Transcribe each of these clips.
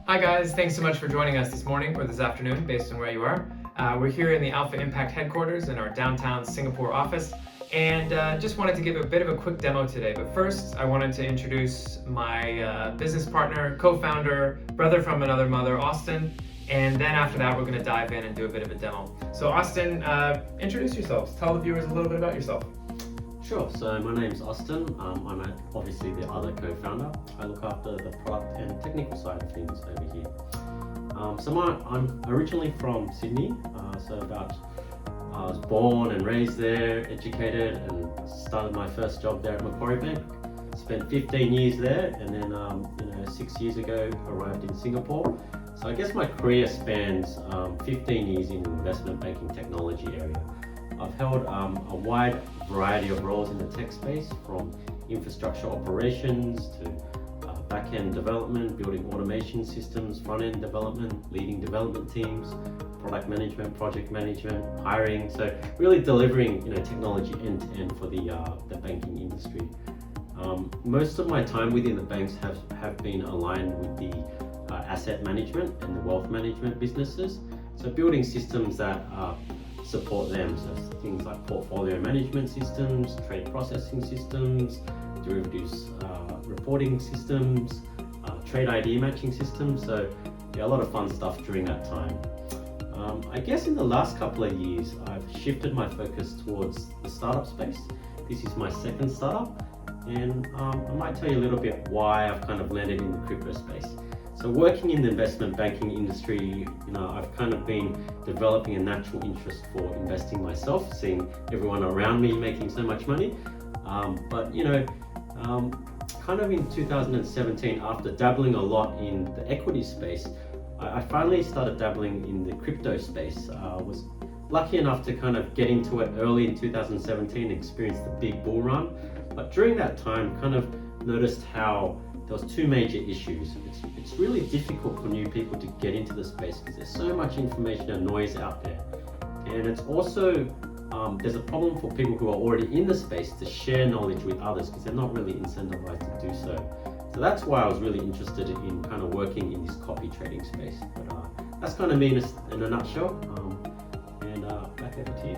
Hi guys, thanks so much for joining us this morning or this afternoon based on where you are. We're here in the Alphaimpact headquarters in our downtown Singapore office and just wanted to give a bit of a quick demo today. But first I wanted to introduce my business partner, co-founder, brother from another mother, Austin. And then after that we're going to dive in and do a bit of a demo. So Austin, introduce yourselves. Tell the viewers a little bit about yourself. Sure, so my name's Austin. I'm obviously the other co-founder. I look after the product and technical side of things over here. I'm originally from Sydney, I was born and raised there, educated, and started my first job there at Macquarie Bank. Spent 15 years there, and then 6 years ago arrived in Singapore. So I guess my career spans 15 years in investment banking technology area. I've held a wide variety of roles in the tech space, from infrastructure operations to back-end development, building automation systems, front-end development, leading development teams, product management, project management, hiring. So really delivering technology end-to-end for the banking industry. Most of my time within the banks have been aligned with the asset management and the wealth management businesses. So building systems that support them, so things like portfolio management systems, trade processing systems, derivatives reporting systems, trade ID matching systems. So yeah, a lot of fun stuff during that time. I guess in the last couple of years I've shifted my focus towards the startup space. This is my second startup, and I might tell you a little bit why I've kind of landed in the crypto space. So working in the investment banking industry, I've kind of been developing a natural interest for investing myself, seeing everyone around me making so much money. Kind of in 2017, after dabbling a lot in the equity space, I finally started dabbling in the crypto space. I was lucky enough to kind of get into it early in 2017 and experience the big bull run. But during that time, kind of noticed how there was two major issues. It's really difficult for new people to get into the space because there's so much information and noise out there. And it's also, there's a problem for people who are already in the space to share knowledge with others because they're not really incentivized to do so. So that's why I was really interested in kind of working in this copy trading space. But that's kind of me in a nutshell. Back over to you.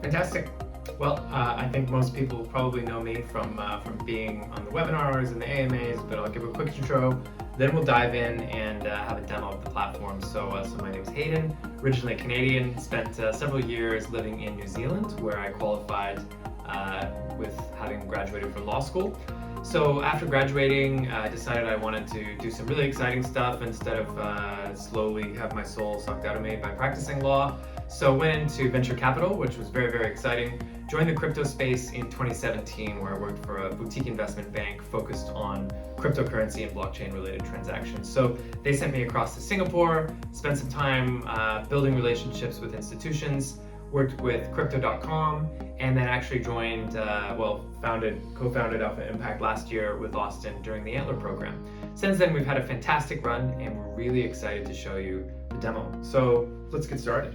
Fantastic. Well, I think most people probably know me from being on the webinars and the AMAs, but I'll give a quick intro, then we'll dive in and have a demo of the platform. So my name is Hayden, originally Canadian, spent several years living in New Zealand, where I qualified with having graduated from law school. So after graduating, I decided I wanted to do some really exciting stuff instead of slowly have my soul sucked out of me by practicing law. So went into venture capital, which was very, very exciting. Joined the crypto space in 2017, where I worked for a boutique investment bank focused on cryptocurrency and blockchain related transactions. So they sent me across to Singapore, spent some time building relationships with institutions, worked with crypto.com, and then actually joined, co-founded Alphaimpact last year with Austin during the Antler program. Since then, we've had a fantastic run and we're really excited to show you the demo. So let's get started.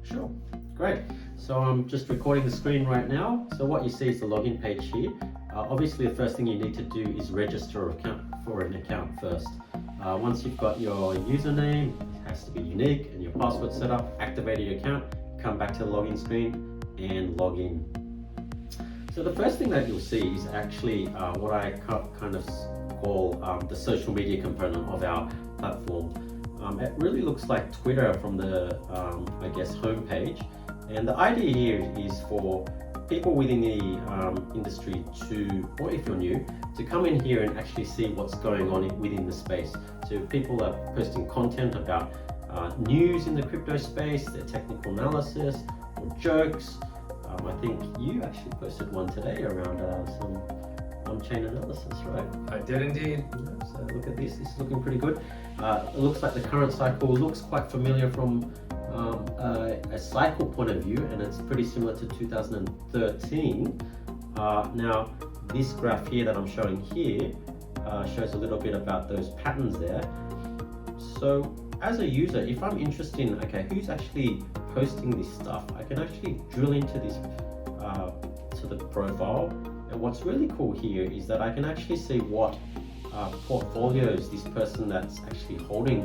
Sure, great. So I'm just recording the screen right now. So what you see is the login page here. Obviously, the first thing you need to do is register for an account first. Once you've got your username, it has to be unique, and your password set up, activate your account, come back to the login screen and log in. So the first thing that you'll see is actually what I kind of call the social media component of our platform. It really looks like Twitter from the, homepage. And the idea here is for people within the industry or if you're new, to come in here and actually see what's going on within the space. So people are posting content about news in the crypto space, their technical analysis, or jokes. I think you actually posted one today around some on-chain analysis, right? I did indeed. So look at this is looking pretty good. It looks like the current cycle looks quite familiar from a cycle point of view, and it's pretty similar to 2013. Now, this graph here that I'm showing here shows a little bit about those patterns there. So as a user, if I'm interested in, who's actually posting this stuff, I can actually drill into this to the profile. And what's really cool here is that I can actually see what portfolios this person that's actually holding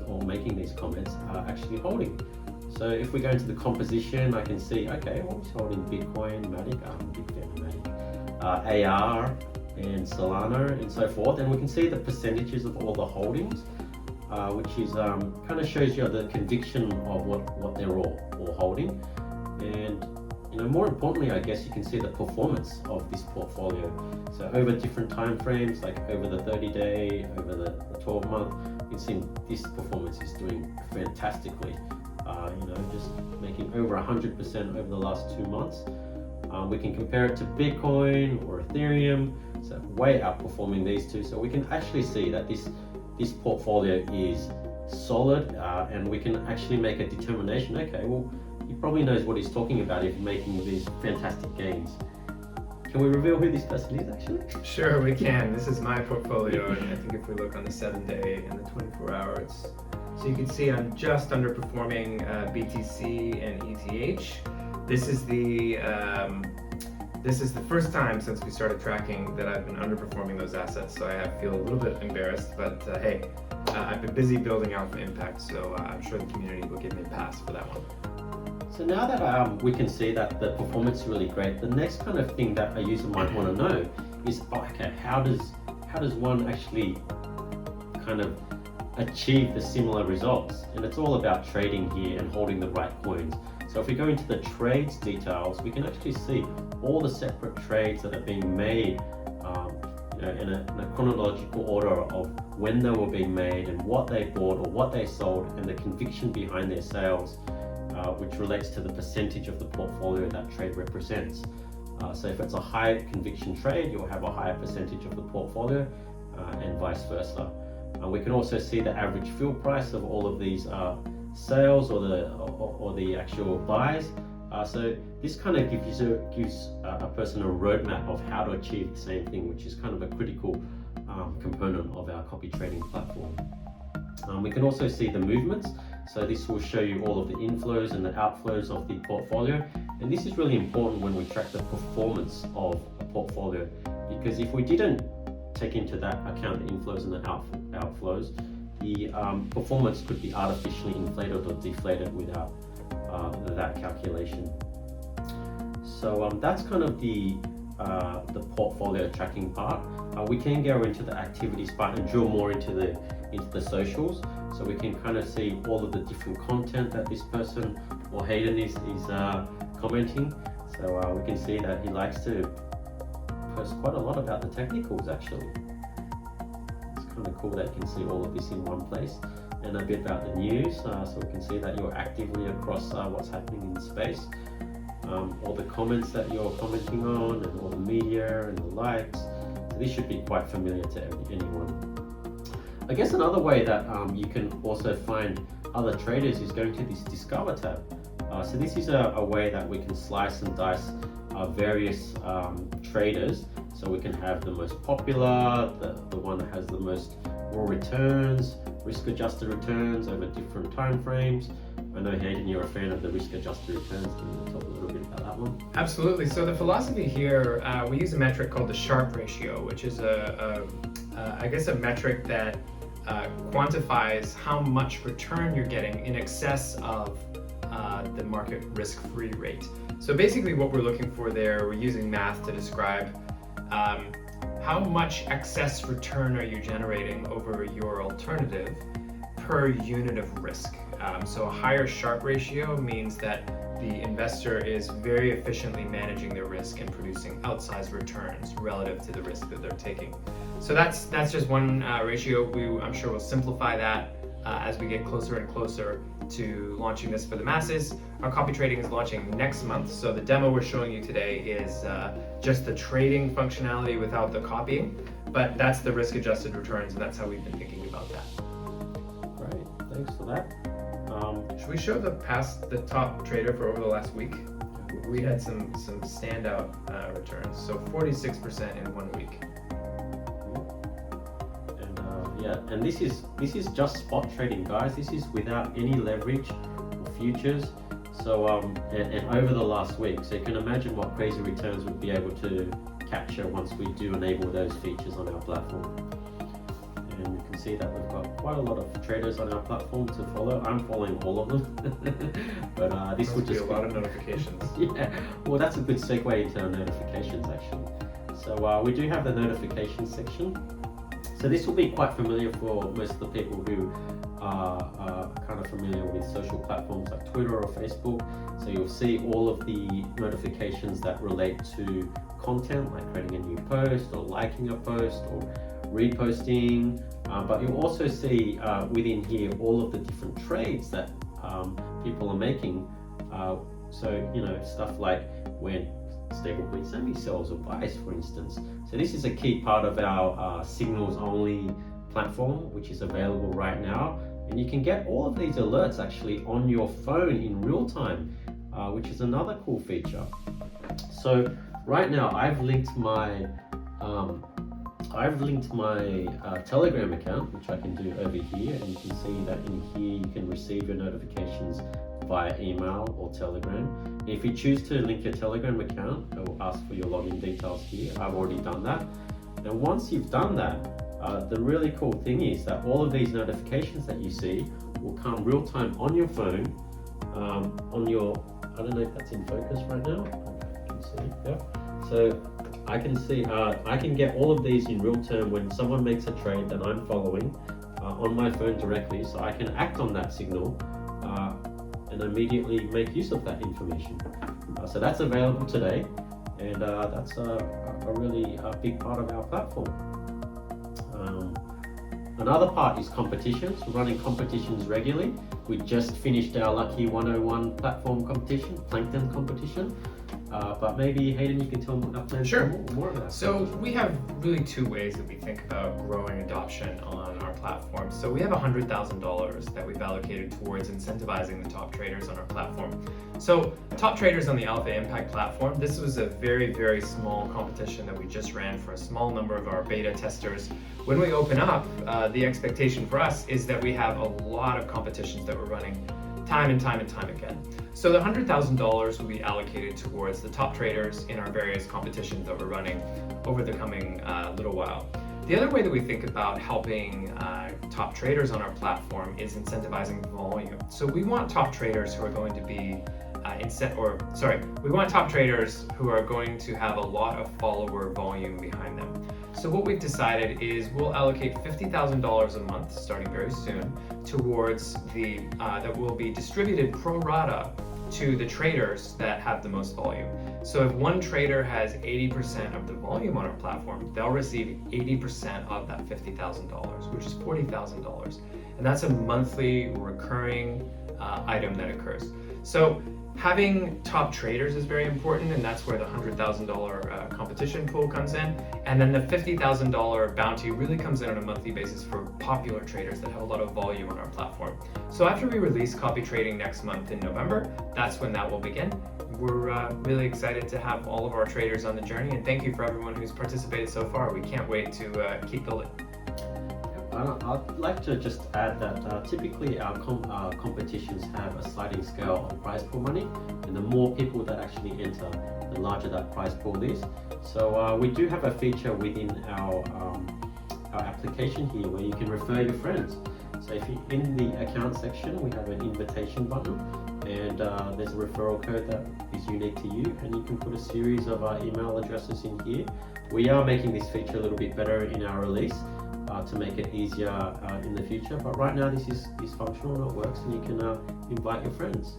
or making these comments are actually holding. So if we go into the composition, I can see, okay, well, he's holding Bitcoin, Matic, I'm a big fan of Matic, AR, and Solana, and so forth. And we can see the percentages of all the holdings, which is kind of shows you the conviction of what they're all holding. And more importantly, I guess you can see the performance of this portfolio. So over different time frames, like over the 30-day, over the 12-month, you can see this performance is doing fantastically. Just making over 100% over the last 2 months. We can compare it to Bitcoin or Ethereum, so way outperforming these two. So we can actually see that this portfolio is solid, and we can actually make a determination. Okay, well, he probably knows what he's talking about if making these fantastic gains. Can we reveal who this person is actually? Sure, we can. This is my portfolio, and I think if we look on the 7-day and the 24-hour, so you can see I'm just underperforming BTC and ETH. This is the first time since we started tracking that I've been underperforming those assets, so I feel a little bit embarrassed, but hey, I've been busy building Alphaimpact, so I'm sure the community will give me a pass for that one. So now that we can see that the performance is really great, the next kind of thing that a user might want to know is, okay, how does one actually kind of achieve the similar results? And it's all about trading here and holding the right coins. So if we go into the trades details, we can actually see all the separate trades that are being made in a chronological order of when they were being made and what they bought or what they sold, and the conviction behind their sales, which relates to the percentage of the portfolio that trade represents. So if it's a high conviction trade, you'll have a higher percentage of the portfolio, and vice versa. We can also see the average fill price of all of these sales or the actual buys. So this kind of gives a person a roadmap of how to achieve the same thing, which is kind of a critical component of our copy trading platform. We can also see the movements. So this will show you all of the inflows and the outflows of the portfolio. And this is really important when we track the performance of a portfolio, because if we didn't take into that account the inflows and the outflows, the performance could be artificially inflated or deflated without that calculation. So that's kind of the portfolio tracking part. We can go into the activities part and drill more into the socials, so we can kind of see all of the different content that this person or Hayden is commenting. So we can see that he likes to post quite a lot about the technicals actually. It's kind of cool that you can see all of this in one place, and a bit about the news, so we can see that you're actively across what's happening in the space, all the comments that you're commenting on, and all the media and the likes. So this should be quite familiar to anyone. I guess another way that you can also find other traders is going to this Discover tab. So this is a way that we can slice and dice various traders, so we can have the most popular, the one that has the most raw returns, risk-adjusted returns over different time frames. I know, Hayden, you're a fan of the risk-adjusted returns. Can you talk a little bit about that one? Absolutely. So the philosophy here, we use a metric called the Sharpe ratio, which is I guess a metric that quantifies how much return you're getting in excess of the market risk-free rate. So basically what we're looking for there, we're using math to describe how much excess return are you generating over your alternative per unit of risk. So a higher Sharpe ratio means that the investor is very efficiently managing their risk and producing outsized returns relative to the risk that they're taking. So that's just one ratio. I'm sure we'll simplify that as we get closer and closer to launching this for the masses. Our copy trading is launching next month, so the demo we're showing you today is just the trading functionality without the copying, but that's the risk-adjusted returns, and that's how we've been thinking about that. Great, thanks for that. Should we show the top trader for over the last week? We had some standout returns, so 46% in 1 week. And this is just spot trading, guys. This is without any leverage or futures. So and over the last week, so you can imagine what crazy returns would be able to capture once we do enable those features on our platform. And you can see that we've got quite a lot of traders on our platform to follow. I'm following all of them, but this would just be a lot of notifications. Yeah, well, that's a good segue into our notifications actually. So we do have the notifications section. So this will be quite familiar for most of the people who are kind of familiar with social platforms like Twitter or Facebook. So you'll see all of the notifications that relate to content, like creating a new post or liking a post or reposting, but you'll also see within here all of the different trades that people are making. So stuff like when stablecoin semi-sells or buys, for instance. So this is a key part of our signals only platform, which is available right now, and you can get all of these alerts actually on your phone in real time, which is another cool feature. So right now I've linked my Telegram account, which I can do over here, and you can see that in here you can receive your notifications via email or Telegram. If you choose to link your Telegram account, it will ask for your login details here. I've already done that. And once you've done that, the really cool thing is that all of these notifications that you see will come real time on your phone, on your, I don't know if that's in focus right now. I can see, yeah. So I can see, I can get all of these in real time when someone makes a trade that I'm following on my phone directly, so I can act on that signal and immediately make use of that information. So that's available today, and that's a really big part of our platform. Another part is competitions. We're running competitions regularly. We just finished our Lucky 101 platform competition, Plankton competition. But maybe Hayden, you can tell me more of that. So we have really two ways that we think about growing adoption on our platform. So we have $100,000 that we've allocated towards incentivizing the top traders on our platform. So top traders on the Alphaimpact platform, this was a very, very small competition that we just ran for a small number of our beta testers. When we open up, the expectation for us is that we have a lot of competitions that we're running time and time again. So the $100,000 will be allocated towards the top traders in our various competitions that we're running over the coming little while. The other way that we think about helping top traders on our platform is incentivizing volume. So we want top traders who are going to be we want top traders who are going to have a lot of follower volume behind them. So what we've decided is we'll allocate $50,000 a month, starting very soon, towards that will be distributed pro rata to the traders that have the most volume. So if one trader has 80% of the volume on our platform, they'll receive 80% of that $50,000, which is $40,000. And that's a monthly recurring item that occurs. So having top traders is very important, and that's where the $100,000 competition pool comes in. And then the $50,000 bounty really comes in on a monthly basis for popular traders that have a lot of volume on our platform. So after we release copy trading next month in November, that's when that will begin. We're really excited to have all of our traders on the journey, and thank you for everyone who's participated so far. We can't wait to keep building. I'd like to just add that typically our competitions have a sliding scale of prize pool money, and the more people that actually enter, the larger that prize pool is. So we do have a feature within our application here where you can refer your friends. So if you in the account section, we have an invitation button, and there's a referral code that is unique to you, and you can put a series of email addresses in here. We are making this feature a little bit better in our release to make it easier in the future, but right now this is functional and it works, and you can invite your friends.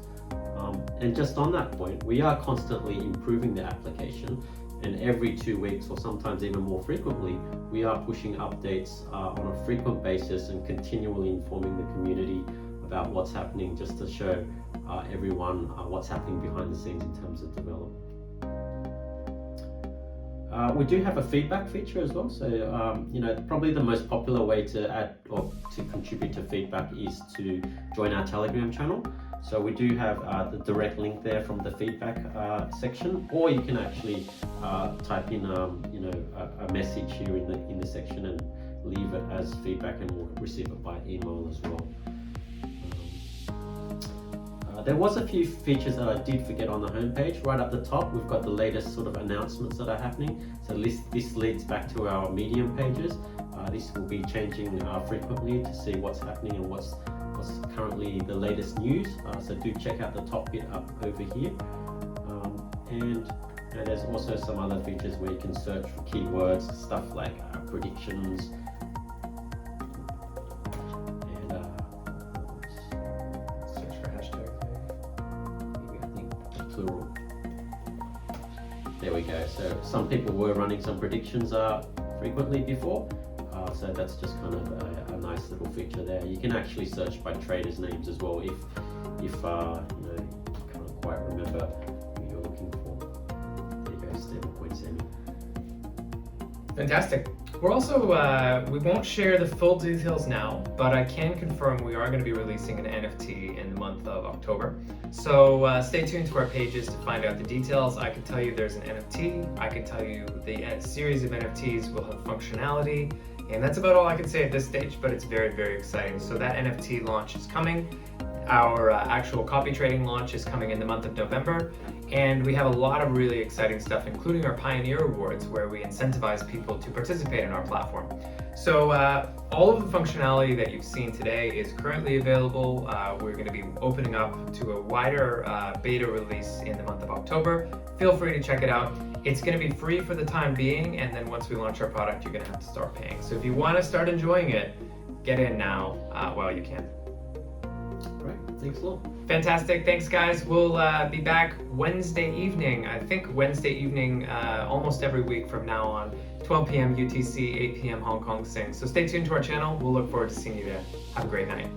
And just on that point, we are constantly improving the application, and every 2 weeks or sometimes even more frequently, we are pushing updates on a frequent basis and continually informing the community about what's happening, just to show everyone what's happening behind the scenes in terms of development. We do have a feedback feature as well. So, probably the most popular way to add or to contribute to feedback is to join our Telegram channel. So we do have the direct link there from the feedback section, or you can actually type in, a message here in the section and leave it as feedback, and we'll receive it by email as well. There was a few features that I did forget on the homepage. Right up the top, we've got the latest sort of announcements that are happening. So this leads back to our Medium pages. This will be changing frequently to see what's happening and what's currently the latest news. So do check out the top bit up over here. And there's also some other features where you can search for keywords, stuff like predictions. Search for hashtag. Maybe I think plural. There we go. So some people were running some predictions frequently before. So that's just kind of a nice little feature there. You can actually search by traders' names as well if you can't quite remember who you're looking for. There you go, stablecoin Sammy. Fantastic. We're also, we won't share the full details now, but I can confirm we are going to be releasing an NFT in the month of October. So stay tuned to our pages to find out the details. I can tell you there's an NFT. I can tell you the series of NFTs will have functionality. And that's about all I can say at this stage, but it's very, very exciting. So that NFT launch is coming. Our actual copy trading launch is coming in the month of November. And we have a lot of really exciting stuff, including our Pioneer Awards, where we incentivize people to participate in our platform. So all of the functionality that you've seen today is currently available. We're going to be opening up to a wider beta release in the month of October. Feel free to check it out. It's going to be free for the time being, and then once we launch our product, you're going to have to start paying. So if you want to start enjoying it, get in now while you can. Great, thanks a lot. Fantastic, thanks guys. We'll be back Wednesday evening. I think Wednesday evening, almost every week from now on, 12 p.m. UTC, 8 p.m. Hong Kong Sing. So stay tuned to our channel. We'll look forward to seeing you there. Have a great night.